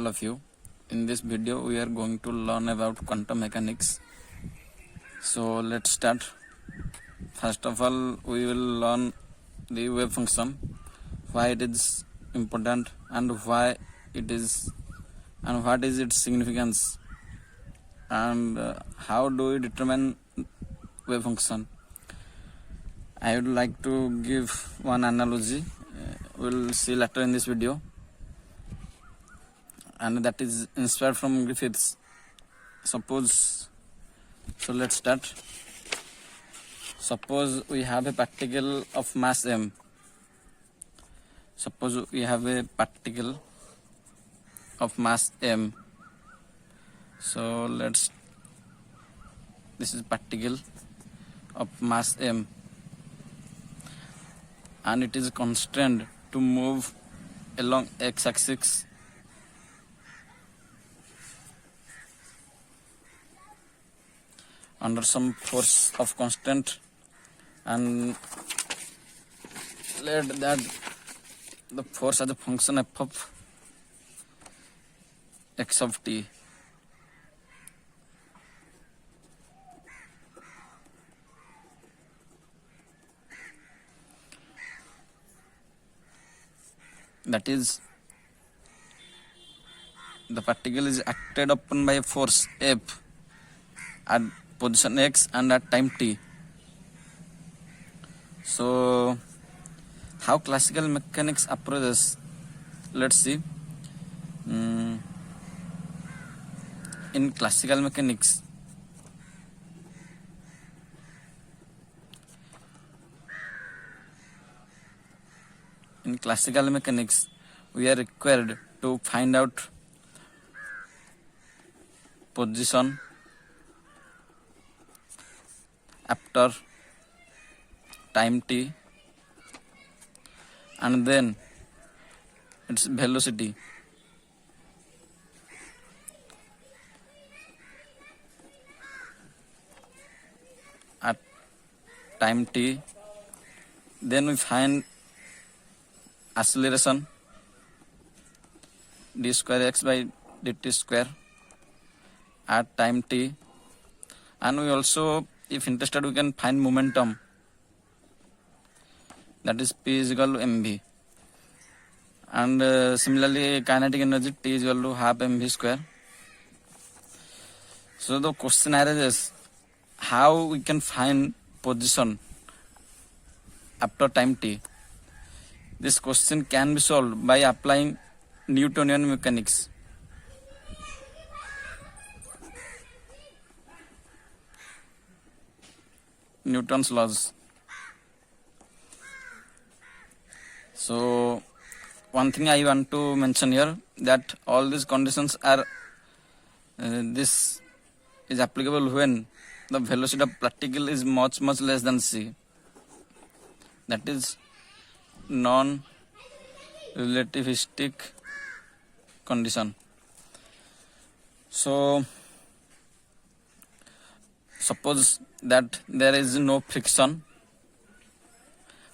all of you. In this video we are going to learn about quantum mechanics. So let's start. First of all, we will learn the wave function, why it is important and why it is and what is its significance, and how do we determine wave function. I would like to give one analogy, we'll see later in this video, and that is inspired from Griffiths. Let's start. Suppose we have a particle of mass m. Suppose we have a particle of mass m. So this is particle of mass m, and it is constrained to move along x-axis under some force of constant, and let that the force as a function f of x of t. That is, the particle is acted upon by a force F at position x and at time t. So how classical mechanics approaches? Let's see. In classical mechanics, we are required to find out position after time t, and then its velocity at time t. Then we find acceleration d square x by dt square at time t, and we also, if interested, we can find momentum, that is p is equal to mv, and similarly kinetic energy t is equal to half mv square. So the question arises, how we can find position after time t. This question can be solved by applying Newtonian mechanics. Newton's laws. So one thing I want to mention here, that all these conditions are this is applicable when the velocity of particle is much less than c. That is non-relativistic condition. So suppose that there is no friction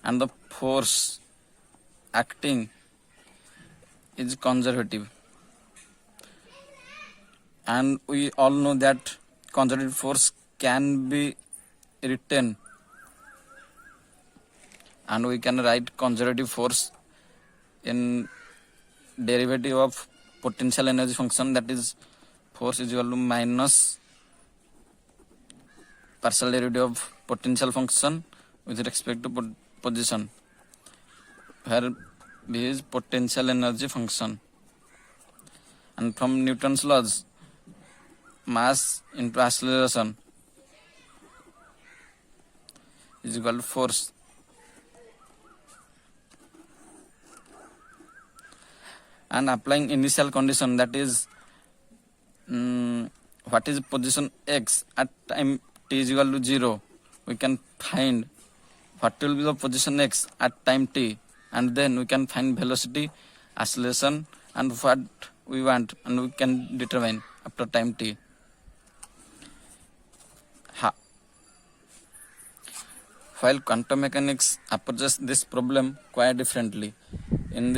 and the force acting is conservative, and we all know that conservative force can be written, and we can write conservative force in derivative of potential energy function, that is force is equal to minus partial derivative of potential function with respect to position, where v is potential energy function. And from Newton's laws, mass into acceleration is equal to force. And applying initial condition, that is what is position x at time t is equal to 0, we can find what will be the position x at time t, and then we can find velocity, acceleration, and what we want, and we can determine after time t. While quantum mechanics approaches this problem quite differently. In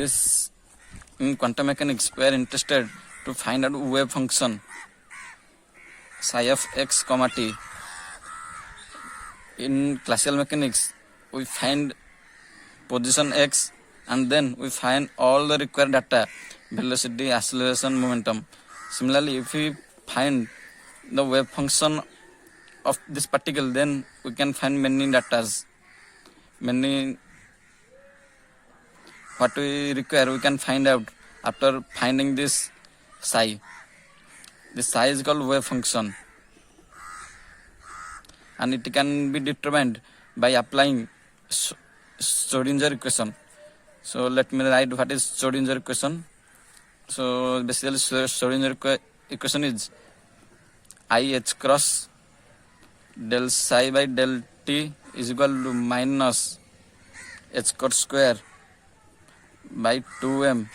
quantum mechanics, we are interested to find out wave function psi of x comma t. In classical mechanics, we find position x and then we find all the required data: velocity, acceleration, momentum. Similarly, if we find the wave function of this particle, then we can find many datas. What we require, we can find out after finding this psi. This psi is called wave function, and it can be determined by applying Schrödinger equation. So let me write what is Schrödinger equation. So basically Schrödinger equation is IH cross del psi by del t is equal to minus h cot square by 2m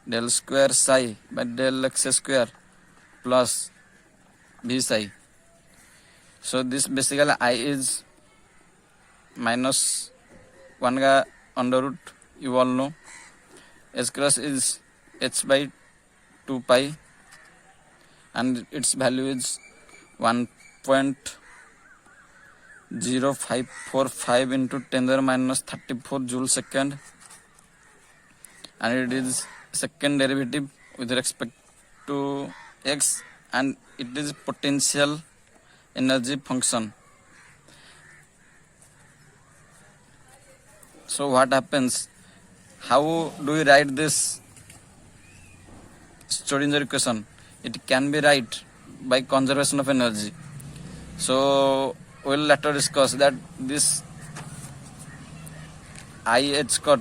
del square psi by del x square plus v psi. So this basically I is minus 1 ga under root, you all know. H cross is h by 2 pi and its value is 1.0545 into 10 to the minus 34 joule second, and it is second derivative with respect to x, and it is potential energy function. So what happens? How do we write this Schrödinger equation? It can be write by conservation of energy. So we'll later discuss that this IH cot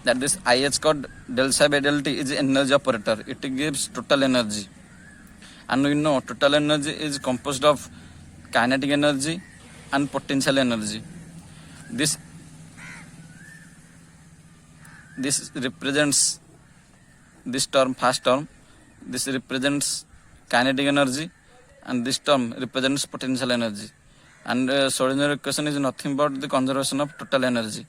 del psi by del t is energy operator. It gives total energy, and we know total energy is composed of kinetic energy and potential energy. This represents this term, first term. This represents kinetic energy, and this term represents potential energy. And Schrödinger equation is nothing but the conservation of total energy.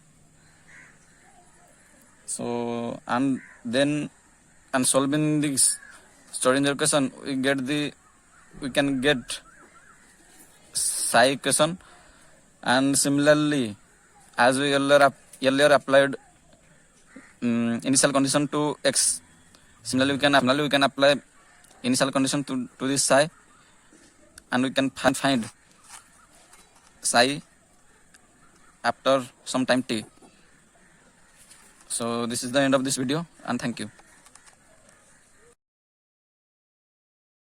So and solving this Schrödinger equation, we can get psi equation. And similarly, as we earlier applied initial condition to x, similarly we can apply initial condition to this psi, and we can find psi after some time t. So this is the end of this video, and thank you.